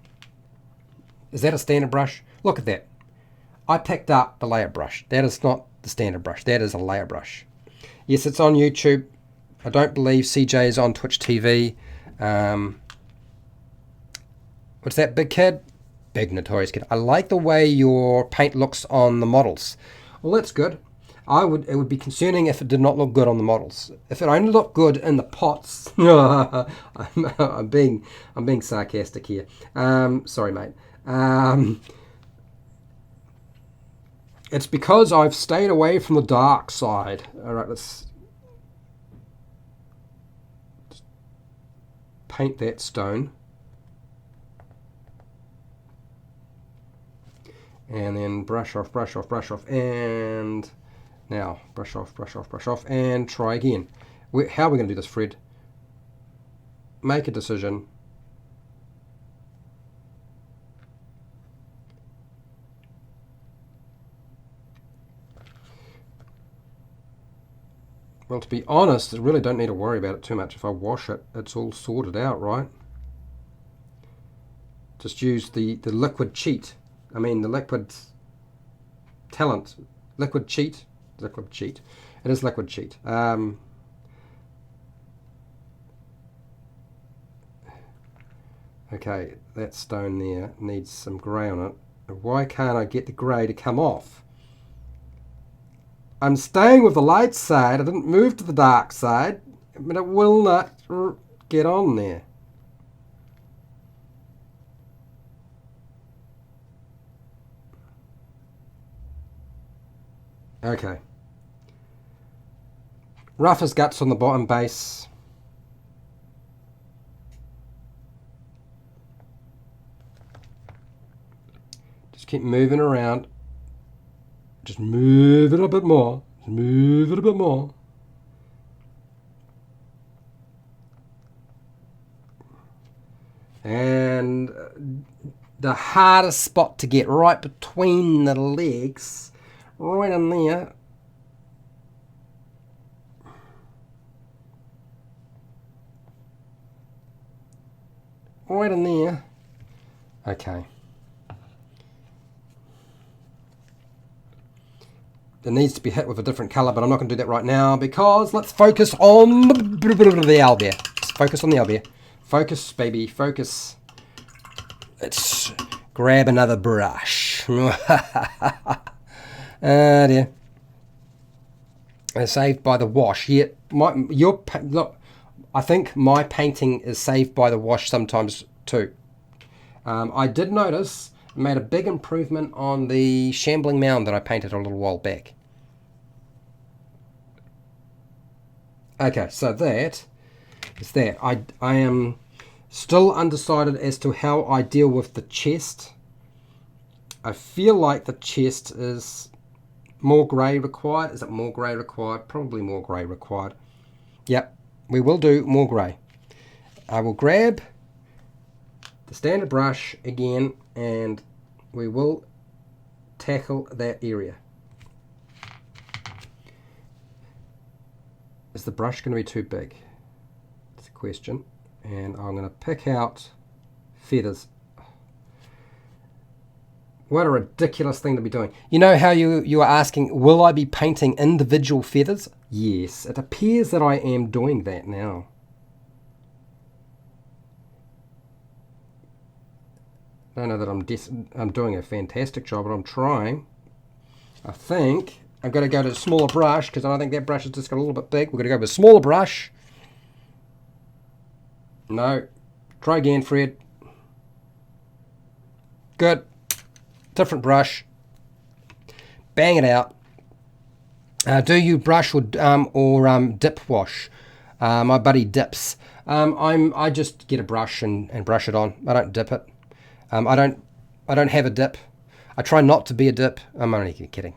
Is that a standard brush? Look at that. I picked up the layer brush. That is not the standard brush. That is a layer brush. Yes, it's on YouTube. I don't believe CJ is on Twitch TV. What's that, big kid? Big notorious kid. I like the way your paint looks on the models. Well, that's good. It would be concerning if it did not look good on the models. If it only looked good in the pots. I'm being sarcastic here. Sorry, mate. It's because I've stayed away from the dark side. All right, let's paint that stone. And then brush off, brush off, brush off, and now brush off, brush off, brush off, and try again. How are we going to do this, Fred? Make a decision. Well, to be honest, I really don't need to worry about it too much. If I wash it, it's all sorted out, right? Just use the liquid cheat. I mean, the liquid talent. Liquid cheat. Liquid cheat. It is liquid cheat. Okay, that stone there needs some grey on it. Why can't I get the grey to come off? I'm staying with the light side. I didn't move to the dark side, but it will not get on there. Okay. Rough as guts on the bottom base. Just keep moving around. Just move it a bit more. Just move it a bit more. And the hardest spot to get, right between the legs, right in there. Right in there. Okay. It needs to be hit with a different colour, but I'm not going to do that right now because let's focus on the owlbear. Let's focus on the owlbear. Focus, baby, focus. Let's grab another brush. Ah, dear. Saved by the wash. Yeah, look, I think my painting is saved by the wash sometimes too. I did notice, made a big improvement on the shambling mound that I painted a little while back. Okay, so that is that. I am still undecided as to how I deal with the chest. I feel like the chest is More grey required? Is it more grey required? Probably more grey required. Yep, we will do more grey. I will grab the standard brush again and we will tackle that area. Is the brush going to be too big? That's a question. And I'm going to pick out feathers. What a ridiculous thing to be doing. You know how you are asking, will I be painting individual feathers? Yes, it appears that I am doing that now. I don't know that I'm doing a fantastic job, but I'm trying. I think I'm going to go to a smaller brush because I think that brush has just got a little bit big. We're going to go with a smaller brush. No. Try again, Fred. Good. Different brush. Bang it out. Do you brush or dip wash? My buddy dips. I just get a brush and brush it on. I don't dip it. I don't have a dip. I try not to be a dip. I'm only kidding.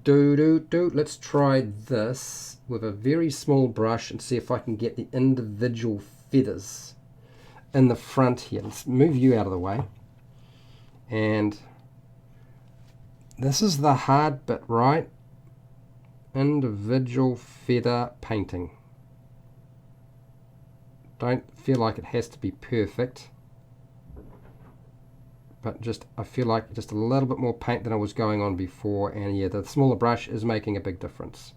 Let's try this with a very small brush and see if I can get the individual feathers in the front here. Let's move you out of the way. And this is the hard bit, right? Individual feather painting. Don't feel like it has to be perfect, but just I feel like just a little bit more paint than I was going on before, and yeah, the smaller brush is making a big difference.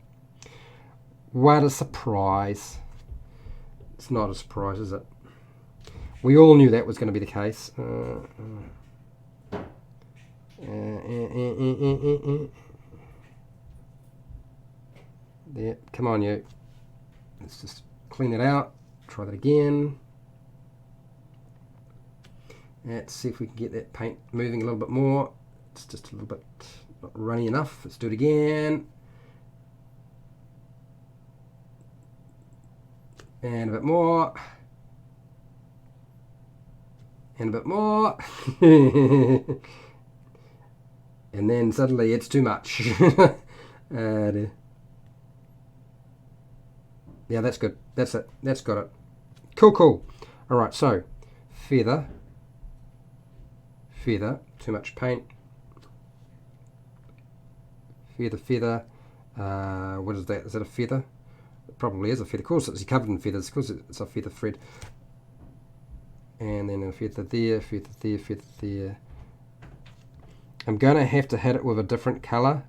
What a surprise. It's not a surprise, is it? We all knew that was going to be the case. There, come on you. Let's just clean it out. Try that again. Let's see if we can get that paint moving a little bit more. It's just a little bit not runny enough. Let's do it again. And a bit more. And a bit more. And then suddenly it's too much. Yeah, that's good. That's it. That's got it. Cool, cool. All right, so feather, too much paint. Feather. What is that? Is that a feather? It probably is a feather. Of course, it's covered in feathers. Of course, it's a feather thread. And then a feather there, feather there. I'm going to have to hit it with a different color,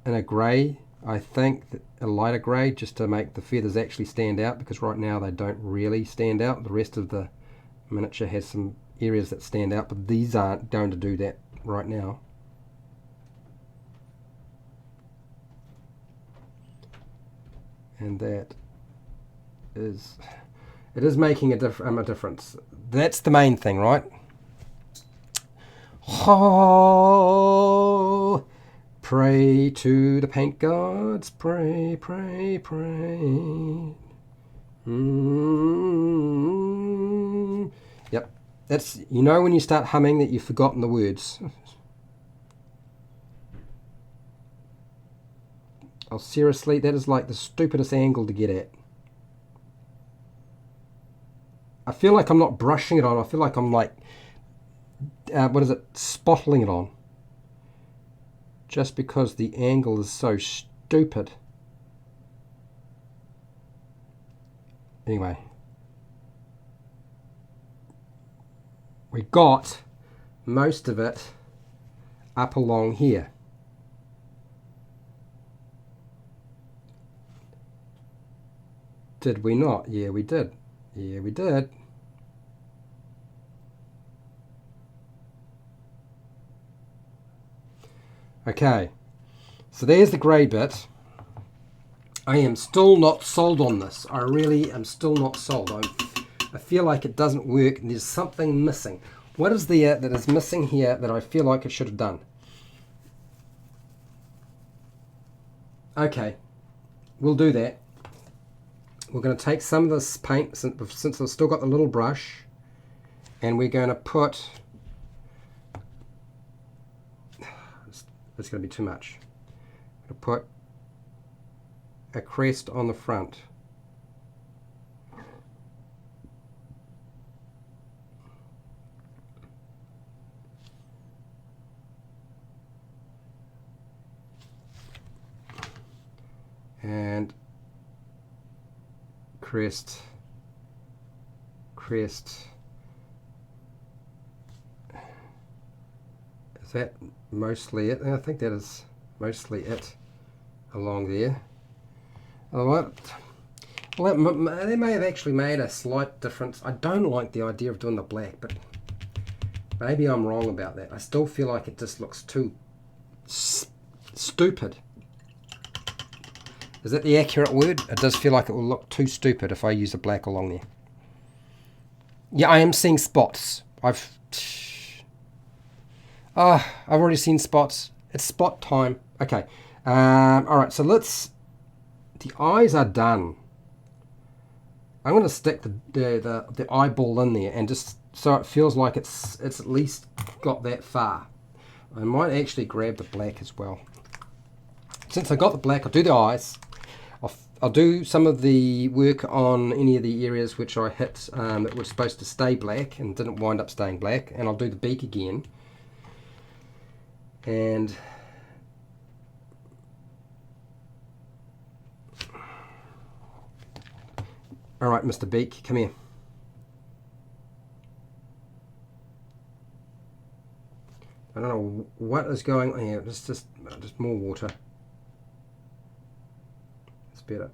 in a grey. I think a lighter grey, just to make the feathers actually stand out, because right now they don't really stand out. The rest of the miniature has some areas that stand out, but these aren't going to do that right now. And that is, it is making a difference. That's the main thing, right? Oh, pray to the paint gods, pray, pray, pray. Yep, that's, you know when you start humming that you've forgotten the words. Oh, seriously, that is like the stupidest angle to get at. I feel like I'm not brushing it on, I feel like I'm like, what is it, spottling it on. Just because the angle is so stupid. Anyway. We got most of it up along here. Did we not? Yeah, we did. Yeah, we did. Okay, so there's the grey bit. I am still not sold on this. I really am still not sold. I feel like it doesn't work and there's something missing. What is there that is missing here that I feel like it should have done? Okay, we'll do that. We're going to take some of this paint, since I've still got the little brush, And we're going to put, it's going to be too much. I'm going to put a crest on the front. And crest. Is that mostly it? I think that is mostly it along there. Well, they may have actually made a slight difference. I don't like the idea of doing the black, but maybe I'm wrong about that. I still feel like it just looks too stupid. Is that the accurate word? It does feel like it will look too stupid if I use a black along there. Yeah, I am seeing spots. I've already seen spots. It's spot time. Okay. Alright, so the eyes are done. I'm going to stick the eyeball in there and just so it feels like it's at least got that far. I might actually grab the black as well. Since I got the black, I'll do the eyes. I'll do some of the work on any of the areas which I hit that were supposed to stay black and didn't wind up staying black, and I'll do the beak again. And alright, Mr. Beak, come here. I don't know what is going on here. Just more water. Better.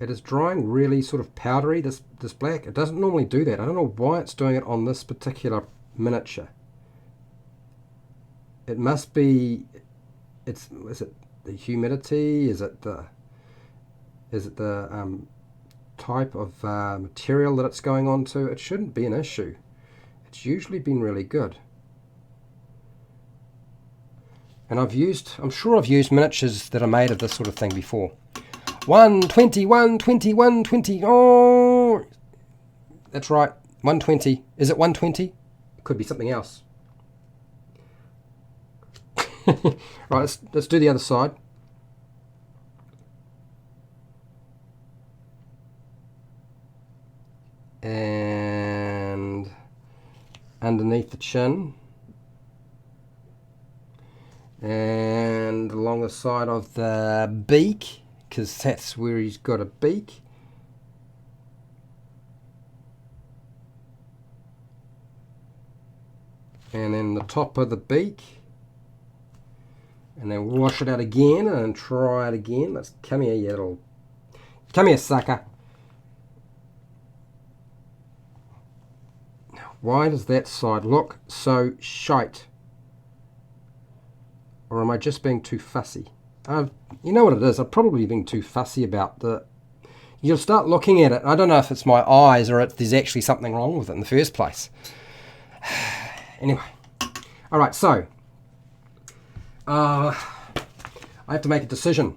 It is drying really sort of powdery, this black. It doesn't normally do that. I don't know why it's doing it on this particular miniature. It must be, is it the humidity? Is it the type of material that it's going on to? It shouldn't be an issue. It's usually been really good. And I'm sure I've used miniatures that are made of this sort of thing before. 120, 120, 120. Oh, that's right. 120. Is it 120? It could be something else. Right, let's do the other side. And underneath the chin. And along the side of the beak, because that's where he's got a beak. And then the top of the beak. And then wash it out again and try it again. Let's come here, you little. Come here, sucker. Why does that side look so shite? Or am I just being too fussy? You know what it is, I'm probably being too fussy about the... You'll start looking at it, I don't know if it's my eyes or if there's actually something wrong with it in the first place. Anyway. Alright, so... I have to make a decision.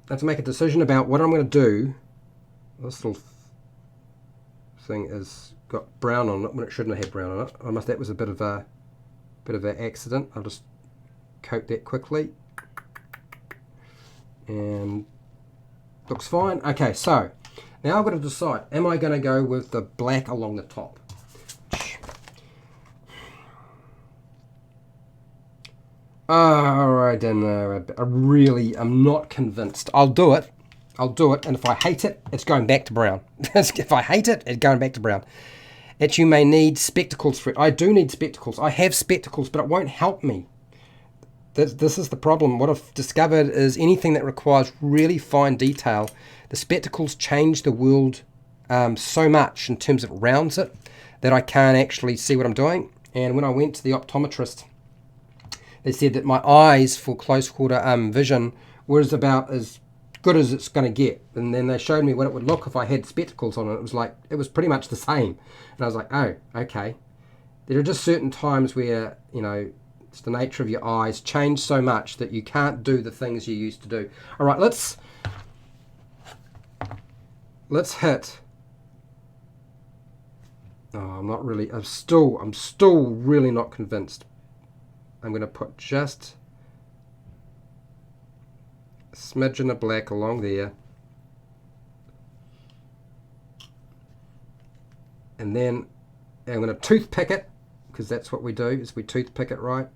I have to make a decision about what I'm going to do. This little thing has got brown on it when it shouldn't have had brown on it. That was a bit of an accident. I'll just coat that quickly and looks fine. Okay, so now I've got to decide, am I going to go with the black along the top? Oh, I don't know. I'm not convinced. I'll do it, and if I hate it, it's going back to brown. If I hate it, it's going back to brown. That you may need spectacles for it. I do need spectacles. I have spectacles, but it won't help me. This is the problem. What I've discovered is anything that requires really fine detail, the spectacles change the world so much in terms of it rounds it that I can't actually see what I'm doing. And when I went to the optometrist, they said that my eyes for close quarter vision was about as good as it's going to get. And then they showed me what it would look if I had spectacles on it. It was pretty much the same. And I was like, oh, okay. There are just certain times where, you know, it's the nature of your eyes change so much that you can't do the things you used to do. All right, let's hit Oh, I'm still really not convinced. I'm going to put just a smidgen of black along there. And then I'm going to toothpick it, because that's what we do, is we toothpick it, right?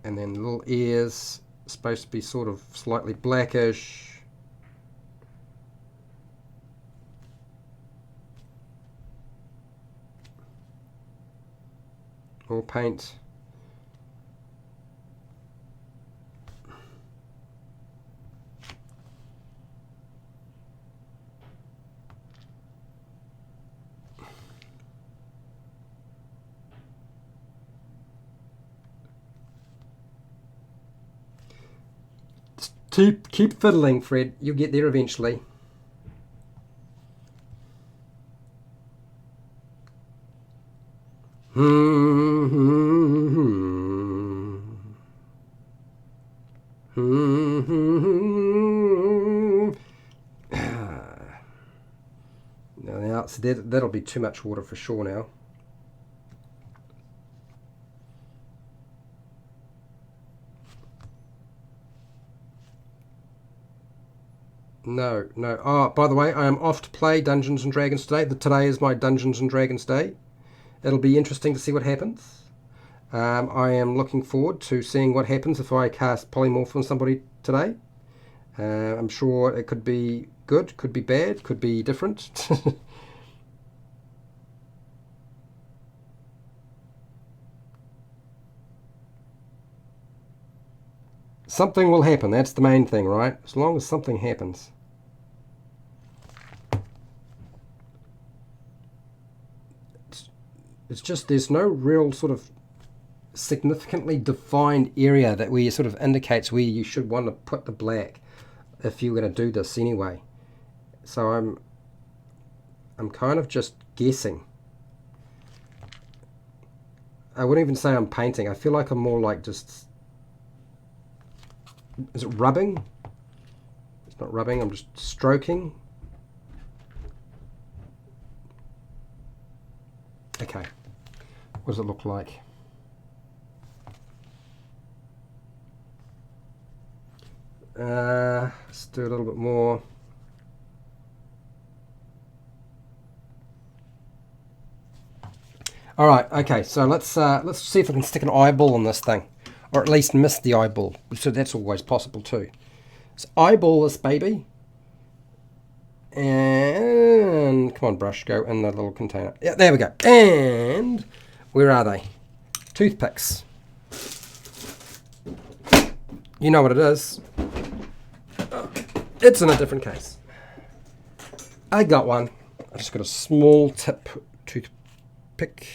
And then little ears, supposed to be sort of slightly blackish. More paint. Keep fiddling, Fred. You'll get there eventually. Now, so that'll be too much water for sure now. No. Oh, by the way, I am off to play Dungeons and Dragons today. Today is my Dungeons and Dragons day. It'll be interesting to see what happens. I am looking forward to seeing what happens if I cast Polymorph on somebody today. I'm sure it could be good, could be bad, could be different. Something will happen, that's the main thing, right? As long as something happens. It's just there's no real sort of significantly defined area that where sort of indicates where you should want to put the black if you're going to do this anyway. So I'm kind of just guessing. I wouldn't even say I'm painting. I feel like I'm more like just... Is it rubbing? It's not rubbing, I'm just stroking. Okay. What does it look like? Let's do a little bit more. All right, okay, so let's see if I can stick an eyeball on this thing, or at least miss the eyeball. So that's always possible too. So eyeball this baby, and come on, brush, go in the little container. Yeah, there we go. And where are they? Toothpicks. You know what it is. It's in a different case. I got one. I just got a small tip toothpick.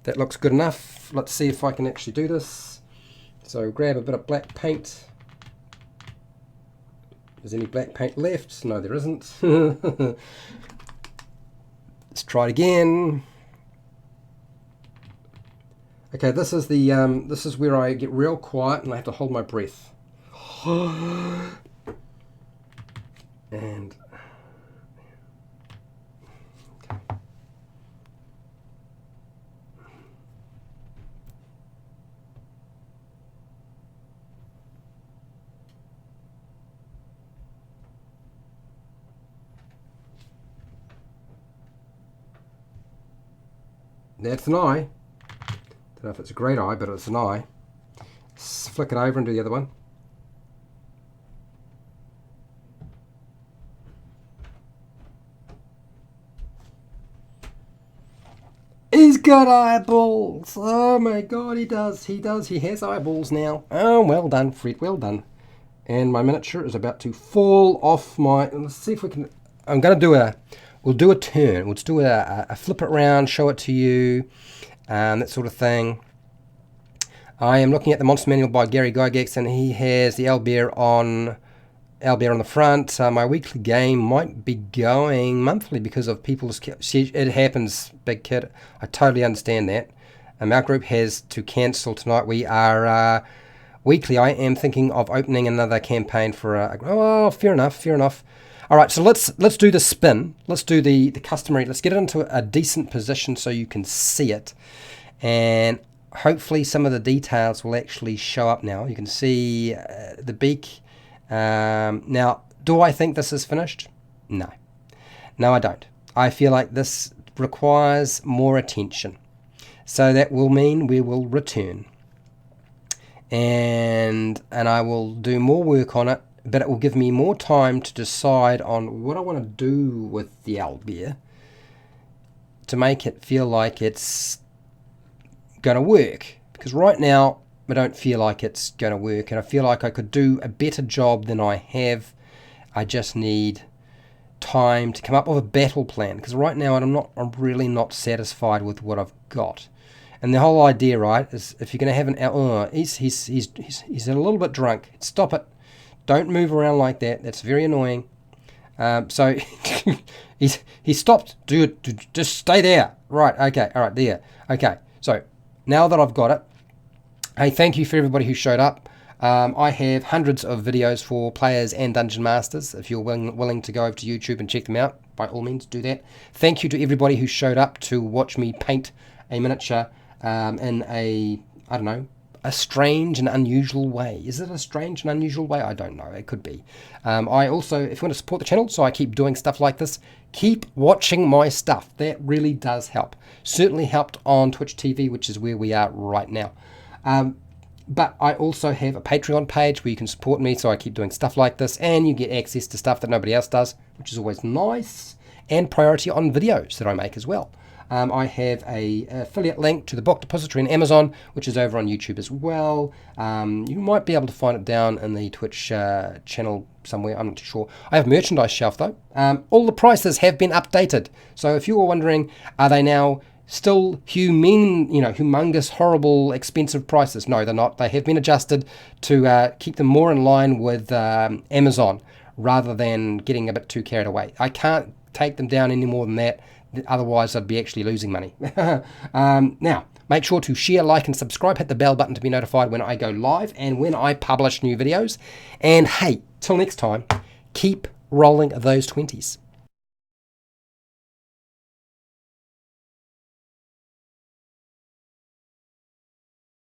That looks good enough. Let's see if I can actually do this. So grab a bit of black paint. Is any black paint left? No, there isn't. Let's try it again. Okay, this is the this is where I get real quiet and I have to hold my breath. And that's an eye. Don't know if it's a great eye, but it's an eye. Flick it over and do the other one. He's got eyeballs. Oh my god, he does. He has eyeballs now. Oh, well done, Fred. Well done. And my miniature is about to fall off my... Let's see if we can... I'm going to do a... We'll do a turn. We'll do a flip it around, show it to you, that sort of thing. I am looking at the Monster Manual by Gary Gygax, and he has the Owlbear on the front. My weekly game might be going monthly because of people's... It happens, big kid. I totally understand that. Our group has to cancel tonight. We are... weekly, I am thinking of opening another campaign for... oh, fair enough. All right, so let's do the spin. Let's do the customary. Let's get it into a decent position so you can see it, and hopefully some of the details will actually show up now. You can see the beak. Now, do I think this is finished? No. No, I don't. I feel like this requires more attention. So that will mean we will return. And I will do more work on it, but it will give me more time to decide on what I want to do with the owlbear to make it feel like it's going to work. Because right now, I don't feel like it's going to work, and I feel like I could do a better job than I have. I just need time to come up with a battle plan, because right now I'm really not satisfied with what I've got. And the whole idea, right, is if you're going to have an he's a little bit drunk. Stop it! Don't move around like that. That's very annoying. So he stopped. Just stay there. Right. Okay. All right. There. Okay. So now that I've got it, hey, thank you for everybody who showed up. I have hundreds of videos for players and dungeon masters. If you're willing to go over to YouTube and check them out, by all means do that. Thank you to everybody who showed up to watch me paint a miniature in a, I don't know, a strange and unusual way. Is it a strange and unusual way? I don't know. It could be. I also, if you want to support the channel so I keep doing stuff like this, keep watching my stuff. That really does help. Certainly helped on Twitch TV, which is where we are right now. But I also have a Patreon page where you can support me, so I keep doing stuff like this, and you get access to stuff that nobody else does, which is always nice, and priority on videos that I make as well. I have a affiliate link to the book depository in Amazon, which is over on YouTube as well. You might be able to find it down in the Twitch channel somewhere. I'm not too sure. I have a merchandise shelf though. All the prices have been updated. So if you were wondering, are they now still humongous, horrible, expensive prices? No, they're not. They have been adjusted to keep them more in line with Amazon, rather than getting a bit too carried away. I can't take them down any more than that. Otherwise, I'd be actually losing money. Now, make sure to share, like, and subscribe. Hit the bell button to be notified when I go live and when I publish new videos. And hey, till next time, keep rolling those 20s.